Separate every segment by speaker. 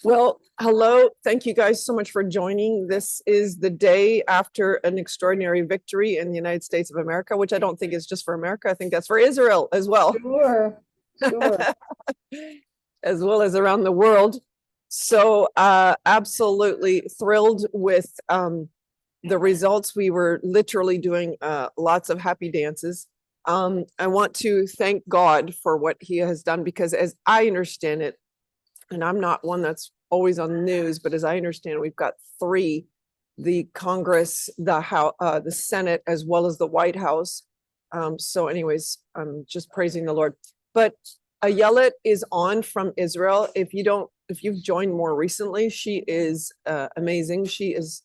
Speaker 1: Well, hello. Thank you guys so much for joining. This is the day after an extraordinary victory in the United States of America, which I don't think is just for America. I think that's for Israel as well,
Speaker 2: Sure, sure.
Speaker 1: as well as around the world. So absolutely thrilled with the results. We were literally doing lots of happy dances. I want to thank God for what he has done, because as I understand it, and I'm not one that's always on the news, but as I understand, we've got three: the Congress, the House, the Senate, as well as the White House. So, anyways, I'm just praising the Lord. But Ayelet is on from Israel. If you've joined more recently, she is amazing. She is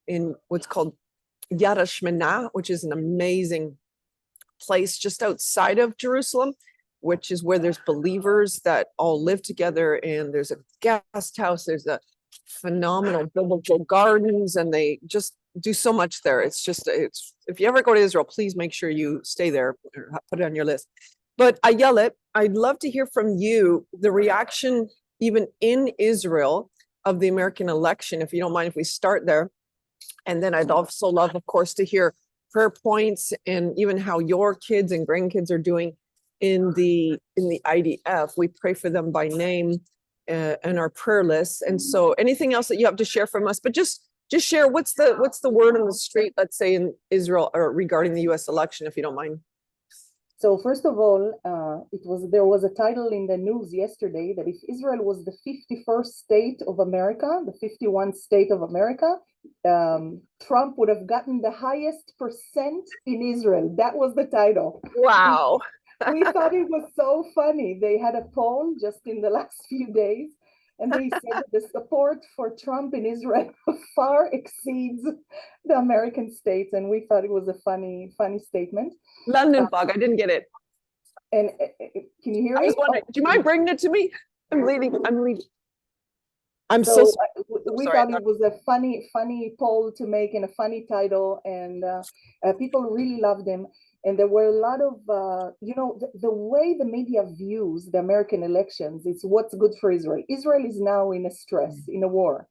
Speaker 1: in what's called Yad HaShmona, which is an amazing place just outside of Jerusalem, which is where there's believers that all live together, and there's a guest house, there's a phenomenal biblical gardens, and they just do so much there. It's if you ever go to Israel, please make sure you stay there or put it on your list. But Ayelet, I'd love to hear from you the reaction even in Israel of the American election, if you don't mind if we start there. And then I'd also love, of course, to hear prayer points and even how your kids and grandkids are doing in the IDF. We pray for them by name and our prayer lists. And so anything else that you have to share from us, but just share what's the word on the street, let's say in Israel, or regarding the US election, if you don't mind.
Speaker 2: So first of all, there was a title in the news yesterday that if Israel was the 51st state of America, the 51st state of America, Trump would have gotten the highest percent in Israel. That was the title.
Speaker 1: Wow.
Speaker 2: We thought it was so funny. They had a poll just in the last few days, and they said that the support for Trump in Israel far exceeds the American states, and we thought it was a funny statement.
Speaker 1: London fog, I didn't get it.
Speaker 2: And can you hear
Speaker 1: I
Speaker 2: me?
Speaker 1: was wondering, do you mind bringing it to me? I'm leaving. I'm
Speaker 2: So
Speaker 1: so
Speaker 2: we
Speaker 1: sorry.
Speaker 2: thought it was a funny poll to make and a funny title, and people really loved him. And there were a lot of, the way the media views the American elections is what's good for Israel. Israel is now in a stress, in a war.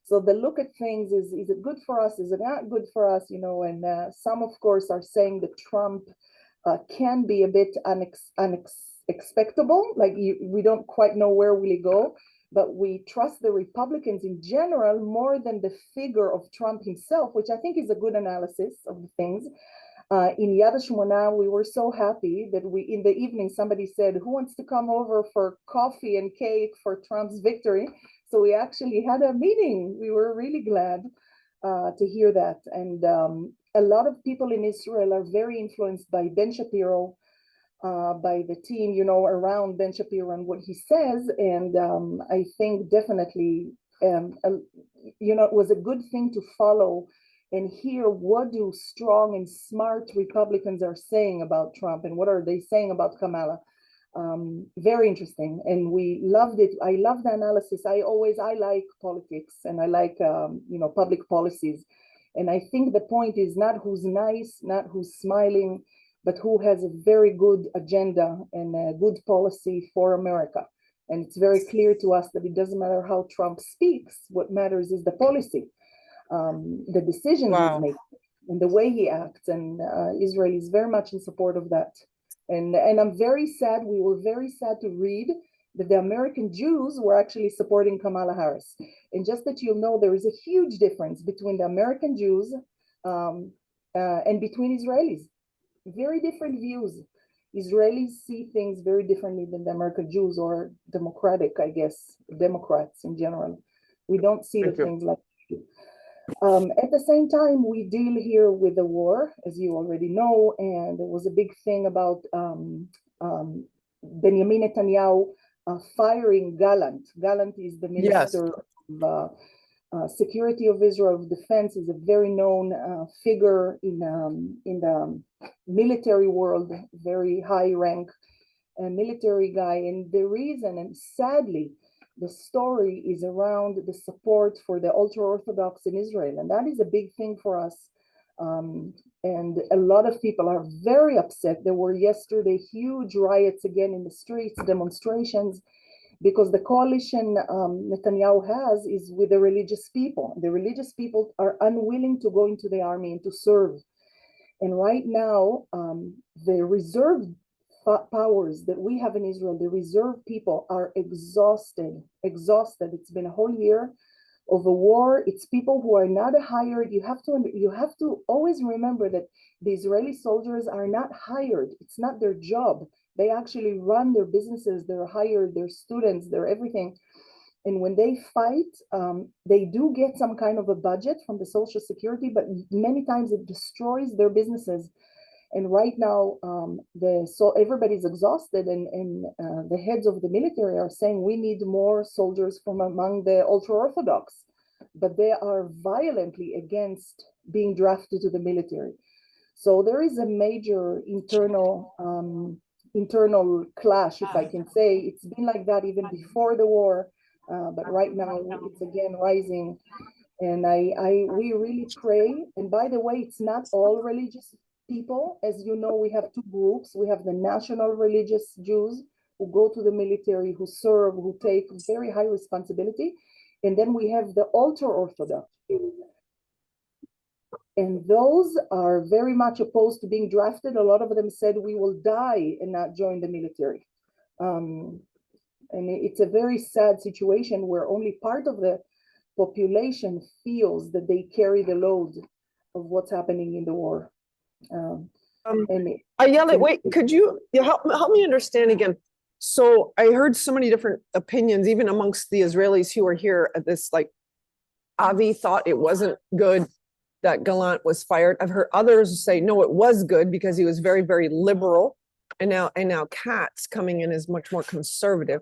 Speaker 2: So the look at things is it good for us? Is it not good for us? And some, of course, are saying that Trump can be a bit unexpectable. Like we don't quite know where will he go, but we trust the Republicans in general more than the figure of Trump himself, which I think is a good analysis of the things. In Yad HaShmona, we were so happy that in the evening, somebody said, who wants to come over for coffee and cake for Trump's victory? So we actually had a meeting. We were really glad to hear that. And a lot of people in Israel are very influenced by Ben Shapiro, by the team, around Ben Shapiro and what he says. And I think definitely, it was a good thing to follow and hear what do strong and smart Republicans are saying about Trump and what are they saying about Kamala. Very interesting, and we loved it. I love the analysis. I like politics, and I like public policies, and I think the point is not who's nice, not who's smiling, but who has a very good agenda and a good policy for America. And it's very clear to us that it doesn't matter how Trump speaks. What matters is the policy, the decisions he's making, and the way he acts. And Israel is very much in support of that. And I'm very sad. We were very sad to read that the American Jews were actually supporting Kamala Harris. And just that you'll know, there is a huge difference between the American Jews and between Israelis. Very different views. Israelis see things very differently than the American Jews, or democratic, I guess, Democrats in general. We don't see the things like that. At the same time, we deal here with the war, as you already know, and there was a big thing about Benjamin Netanyahu firing Gallant. Gallant is the minister of security of Israel, of defense, is a very known figure in the military world, very high rank military guy. And the reason, and sadly, the story is around the support for the ultra-Orthodox in Israel. And that is a big thing for us. And a lot of people are very upset. There were yesterday huge riots again in the streets, demonstrations. because the coalition Netanyahu has is with the religious people. The religious people are unwilling to go into the army and to serve. And right now, the reserve powers that we have in Israel, the reserve people are exhausted. It's been a whole year of a war. It's people who are not hired. You have to always remember that the Israeli soldiers are not hired. It's not their job. They actually run their businesses. They're hired. They're students. They're everything. And when they fight, they do get some kind of a budget from the Social Security, but many times it destroys their businesses. And right now, so everybody's exhausted, and the heads of the military are saying we need more soldiers from among the ultra-Orthodox, but they are violently against being drafted to the military. So there is a major internal clash, if I can say. It's been like that even before the war, but right now it's again rising. And we really pray. And by the way, it's not all religious people. As you know, we have two groups. We have the national religious Jews who go to the military, who serve, who take very high responsibility. And then we have the ultra-Orthodox. And those are very much opposed to being drafted. A lot of them said we will die and not join the military. And it's a very sad situation where only part of the population feels that they carry the load of what's happening in the war.
Speaker 1: Ayelet, wait, could you help me understand again? So I heard so many different opinions, even amongst the Israelis who were here at this, like Avi thought it wasn't good that Gallant was fired. I've heard others say, no, it was good because he was very, very liberal. And now Katz coming in is much more conservative.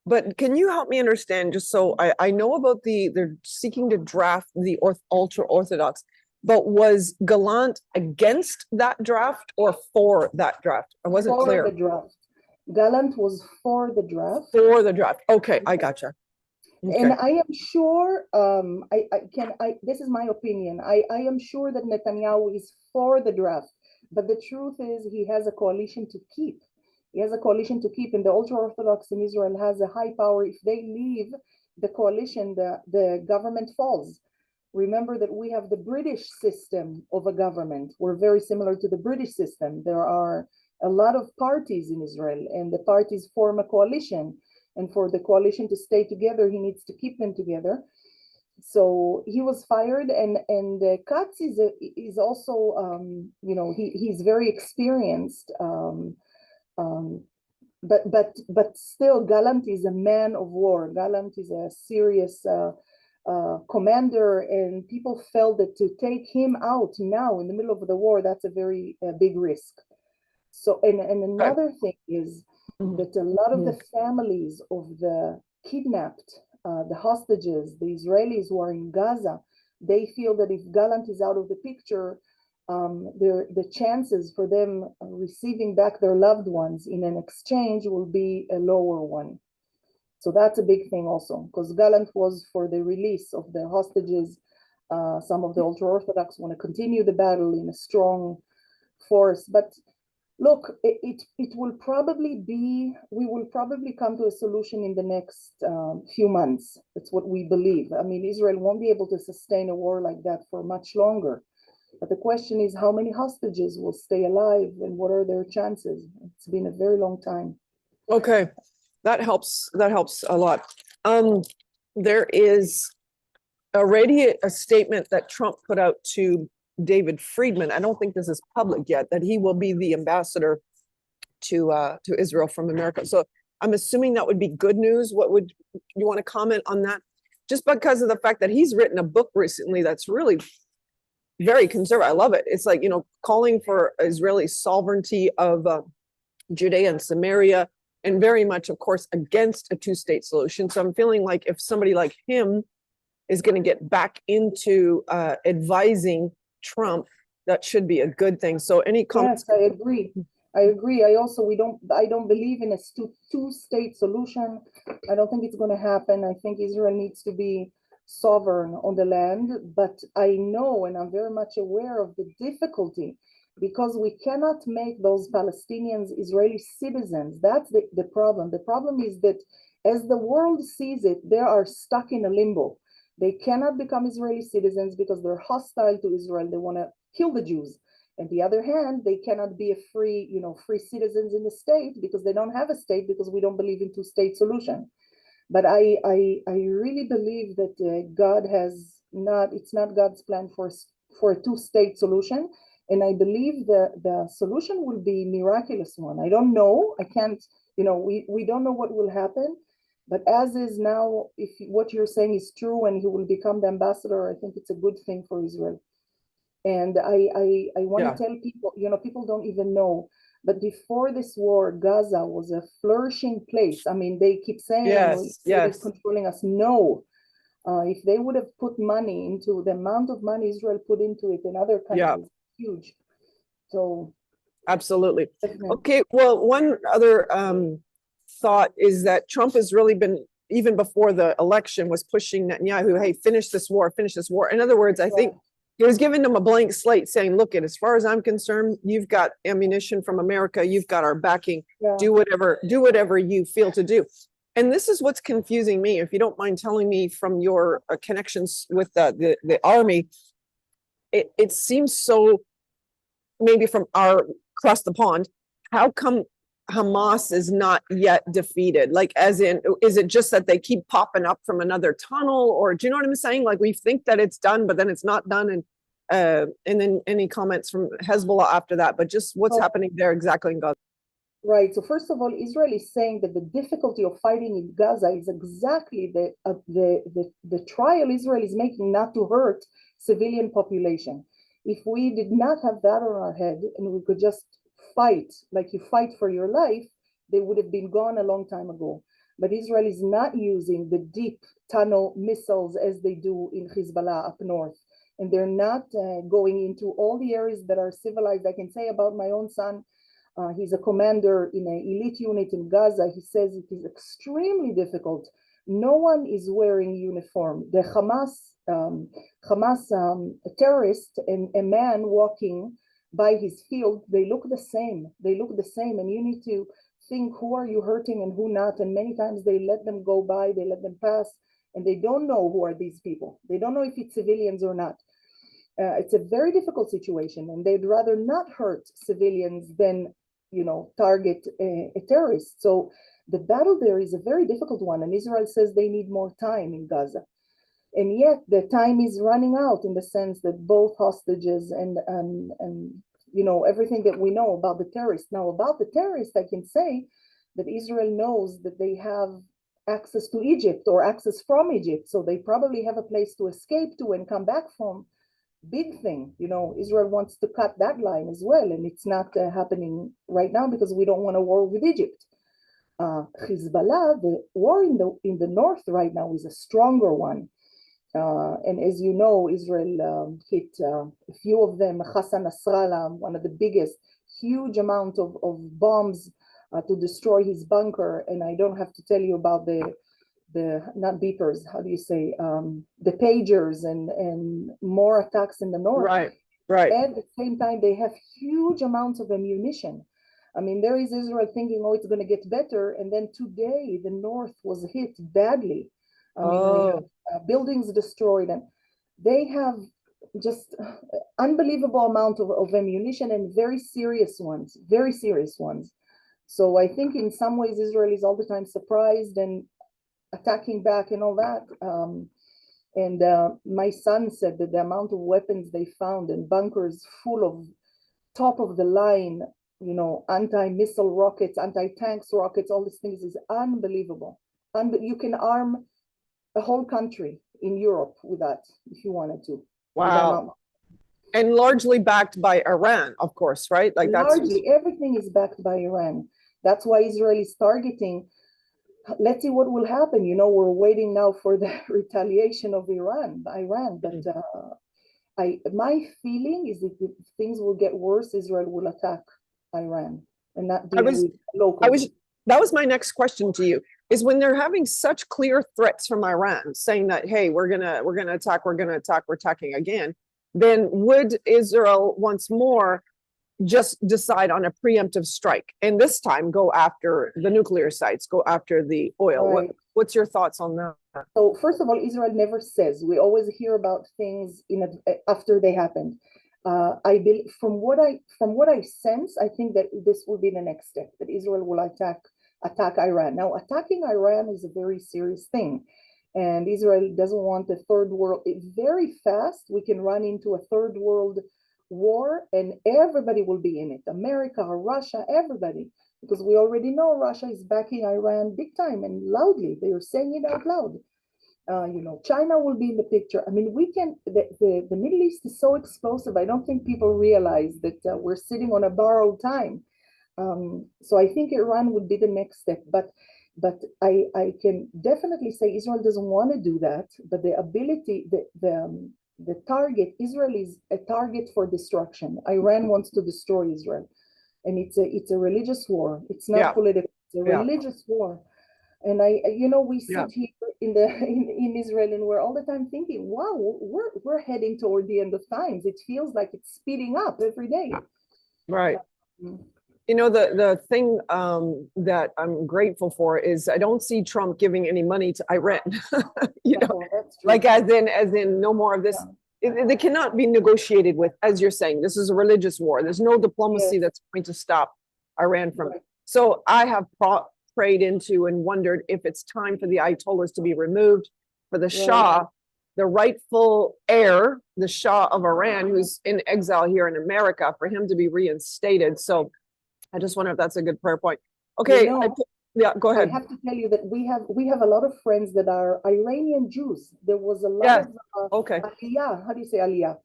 Speaker 1: But can you help me understand, just so I know about they're seeking to draft the ultra-Orthodox, but was Gallant against that draft or for that draft? I wasn't clear.
Speaker 2: For the draft. Gallant was for the draft.
Speaker 1: For the draft. Okay, I gotcha. Okay.
Speaker 2: And I am sure, this is my opinion. I am sure that Netanyahu is for the draft, but the truth is he has a coalition to keep. He has a coalition to keep, and the ultra-Orthodox in Israel has a high power. If they leave the coalition, the government falls. Remember that we have the British system of a government. We're very similar to the British system. There are a lot of parties in Israel, and the parties form a coalition. And for the coalition to stay together, he needs to keep them together. So he was fired, and Katz is also, he's very experienced. But still, Gallant is a man of war. Gallant is a serious commander, and people felt that to take him out now in the middle of the war, that's a very big risk. So, and another thing is that a lot of the families of the kidnapped, the hostages, the Israelis who are in Gaza, they feel that if Gallant is out of the picture, the chances for them receiving back their loved ones in an exchange will be a lower one. So that's a big thing also, because Gallant was for the release of the hostages. Some of the ultra-Orthodox want to continue the battle in a strong force. But look, it will probably be, we will probably come to a solution in the next few months. That's what we believe. I mean, Israel won't be able to sustain a war like that for much longer. But the question is how many hostages will stay alive and what are their chances? It's been a very long time.
Speaker 1: Okay, that helps a lot. There is already a statement that Trump put out to David Friedman. I don't think this is public yet, that he will be the ambassador to Israel from America. So I'm assuming that would be good news. What would you want to comment on that? Just because of the fact that he's written a book recently that's really very conservative. I love it. It's like, calling for Israeli sovereignty of Judea and Samaria, and very much, of course, against a two-state solution. So I'm feeling like if somebody like him is going to get back into advising Trump, that should be a good thing. So any comments?
Speaker 2: Yes, I agree. I don't believe in a two-state solution. I don't think it's going to happen. I think Israel needs to be sovereign on the land, but I know, and I'm very much aware of the difficulty, because we cannot make those Palestinians Israeli citizens. That's the problem. The problem is that As the world sees it, they are stuck in a limbo. They cannot become Israeli citizens because they're hostile to Israel. They want to kill the Jews. On the other hand, they cannot be a free citizens in the state because they don't have a state, because we don't believe in two-state solution. But I really believe that God has not, it's not God's plan for a two-state solution. And I believe the solution will be miraculous one. I don't know. I can't, we don't know what will happen. But as is now, if what you're saying is true and he will become the ambassador, I think it's a good thing for Israel. And I want to tell people, people don't even know, but before this war, Gaza was a flourishing place. I mean, they keep saying, it's controlling us. No, if they would have put money into the amount of money Israel put into it in other countries, huge. So
Speaker 1: absolutely. Definitely. Okay, well, one other thought is that Trump has really been, even before the election, was pushing Netanyahu, hey, finish this war, finish this war. In other words, I think he was giving them a blank slate saying, look, as far as I'm concerned, you've got ammunition from America, you've got our backing, do whatever you feel to do. And this is what's confusing me, if you don't mind telling me from your connections with the army, it seems so, maybe from across the pond, how come Hamas is not yet defeated? Like, as in, is it just that they keep popping up from another tunnel, or do you know what I'm saying? Like, we think that it's done, but then it's not done. And then any comments from Hezbollah after that, but just what's happening there exactly in Gaza?
Speaker 2: Right. So first of all, Israel is saying that the difficulty of fighting in Gaza is exactly the trial Israel is making not to hurt civilian population. If we did not have that on our head and we could just fight like you fight for your life, they would have been gone a long time ago. But Israel is not using the deep tunnel missiles as they do in Hezbollah up north. And they're not going into all the areas that are civilized. I can say about my own son, he's a commander in an elite unit in Gaza. He says it is extremely difficult. No one is wearing uniform. The Hamas terrorist and a man walking by his field, they look the same. They look the same, and you need to think, who are you hurting and who not? And many times they let them go by, they let them pass, and they don't know who are these people. They don't know if it's civilians or not. It's a very difficult situation, and they'd rather not hurt civilians than, target a terrorist. So the battle there is a very difficult one, and Israel says they need more time in Gaza. And yet the time is running out, in the sense that both hostages and everything that we know about the terrorists. Now, about the terrorists, I can say that Israel knows that they have access to Egypt, or access from Egypt. So they probably have a place to escape to and come back from. Big thing, Israel wants to cut that line as well. And it's not happening right now because we don't want a war with Egypt. Hezbollah, the war in the north right now is a stronger one. And as you know, Israel hit a few of them. Hassan Nasrallah, one of the biggest, huge amount of bombs to destroy his bunker. And I don't have to tell you about the not beepers, how do you say, the pagers and more attacks in the north.
Speaker 1: Right.
Speaker 2: At the same time, they have huge amounts of ammunition. I mean, there is Israel thinking, oh, it's going to get better. And then today, the north was hit badly. I mean, they have buildings destroyed, and they have just unbelievable amount of ammunition, and very serious ones. So I think in some ways, Israel is all the time surprised and attacking back and all that. My son said that the amount of weapons they found and bunkers full of top of the line, anti-missile rockets, anti-tanks rockets, all these things is unbelievable. You can arm a whole country in Europe with that if you wanted to.
Speaker 1: Wow. And largely backed by Iran, of course, right? Like
Speaker 2: largely everything is backed by Iran. That's why Israel is targeting. Let's see what will happen. We're waiting now for the retaliation of Iran. But my feeling is that if things will get worse, Israel will attack Iran and not deal with locals.
Speaker 1: That was my next question to you, is when they're having such clear threats from Iran saying that, hey, we're gonna attack, we're attacking again, then would Israel once more just decide on a preemptive strike and this time go after the nuclear sites, go after the oil.
Speaker 2: Right.
Speaker 1: What's your thoughts on that?
Speaker 2: So first of all, Israel never says. We always hear about things after they happen. From what I sense, I think that this will be the next step, that Israel will attack Iran. Now, attacking Iran is a very serious thing, and Israel doesn't want a third world. Very fast, we can run into a third world war, and everybody will be in it. America, Russia, everybody, because we already know Russia is backing Iran big time and loudly. They are saying it out loud. China will be in the picture. I mean, the Middle East is so explosive. I don't think people realize that we're sitting on a borrowed time. So I think Iran would be the next step. But I can definitely say Israel doesn't want to do that. But the ability, the target, Israel is a target for destruction. Iran wants to destroy Israel. And it's a religious war. It's not political. It's a religious war. And we sit here in Israel, and we're all the time thinking, wow, we're heading toward the end of times. It feels like it's speeding up every day.
Speaker 1: Right. The thing that I'm grateful for is I don't see Trump giving any money to Iran. Like as in no more of this. They cannot be negotiated with, as you're saying. This is a religious war. There's no diplomacy that's going to stop Iran from it. So I have prayed into and wondered if it's time for the Ayatollahs to be removed, for the Shah, the rightful heir, the Shah of Iran, who's in exile here in America, for him to be reinstated. So I just wonder if that's a good prayer point. Okay, go ahead.
Speaker 2: I have to tell you that we have a lot of friends that are Iranian Jews. There was a lot of aliyah, how do you say aliyah?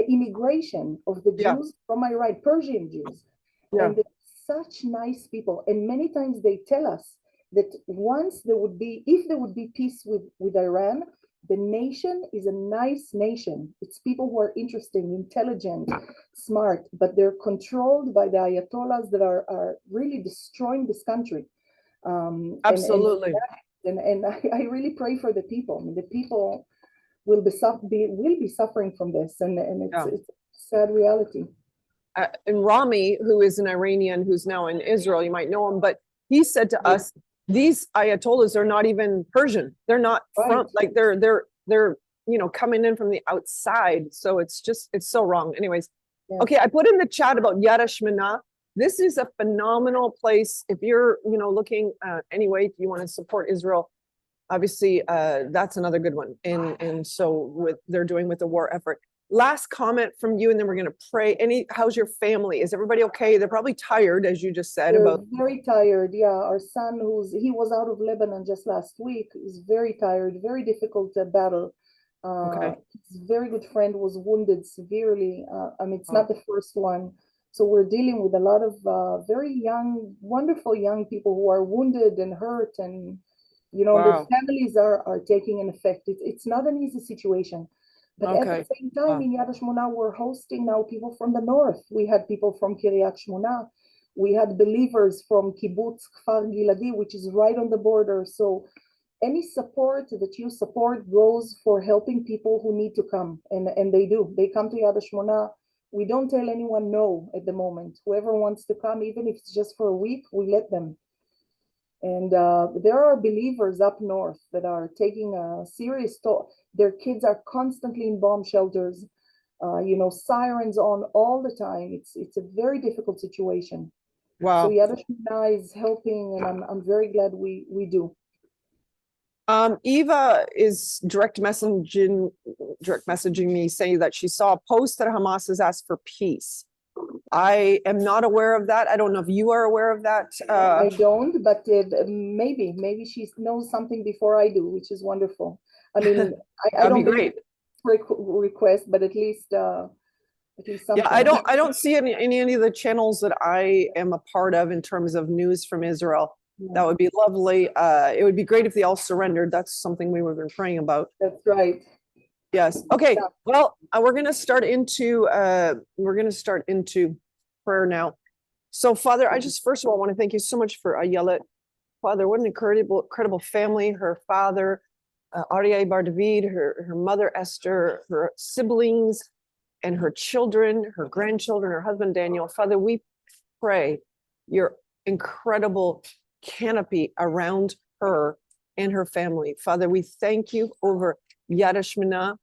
Speaker 2: Immigration of the Jews from Iran, Persian Jews. And they're such nice people. And many times they tell us that if there would be peace with Iran, the nation is a nice nation. It's people who are interesting, intelligent, smart, but they're controlled by the Ayatollahs that are really destroying this country.
Speaker 1: Absolutely.
Speaker 2: And I really pray for the people. I mean, the people will be suffering from this, and it's a sad reality.
Speaker 1: And Rami, who is an Iranian who's now in Israel, you might know him, but he said to us, these Ayatollahs are not even Persian. They're not from, like they're coming in from the outside. So it's so wrong. Anyways, okay, I put in the chat about Yad HaShmona. This is a phenomenal place. If you're, looking anyway, if you want to support Israel, obviously that's another good one. And so they're doing with the war effort. Last comment from you, and then we're going to pray. How's your family? Is everybody okay? They're probably tired, as you just said.
Speaker 2: They're very tired. Yeah, our son, he was out of Lebanon just last week, is very tired. Very difficult battle. His very good friend was wounded severely. It's not the first one. So we're dealing with a lot of very young, wonderful young people who are wounded and hurt, and their families are taking an effect. It's not an easy situation. But at the same time, in Yad HaShmona, we're hosting now people from the north. We had people from Kiryat Shmona. We had believers from Kibbutz Kfar Giladi, which is right on the border. So any support that you support goes for helping people who need to come. And they do. They come to Yad HaShmona. We don't tell anyone no at the moment. Whoever wants to come, even if it's just for a week, we let them. And there are believers up north that are taking a serious toll. Their kids are constantly in bomb shelters, sirens on all the time. It's a very difficult situation.
Speaker 1: Wow.
Speaker 2: So Yad HaShmona is helping, and I'm very glad we do.
Speaker 1: Eva is direct messaging me saying that she saw a post that Hamas has asked for peace. I am not aware of that. I don't know if you are aware of that.
Speaker 2: I don't, but maybe she knows something before I do, which is wonderful. I mean, I don't
Speaker 1: great
Speaker 2: request, but at least something.
Speaker 1: Yeah, I don't see any of the channels that I am a part of in terms of news from Israel. That would be lovely. It would be great if they all surrendered. That's something we were praying about.
Speaker 2: That's right.
Speaker 1: Yes. Okay. Yeah. Well, we're going to start into prayer now. So, Father, I just first of all want to thank you so much for Ayelet. Father, what an incredible family. Her father, Aryeh Bar David, her mother Esther, her siblings, and her children, her grandchildren, her husband Daniel. Father, we pray your incredible canopy around her and her family. Father, we thank you over Yad Shemina,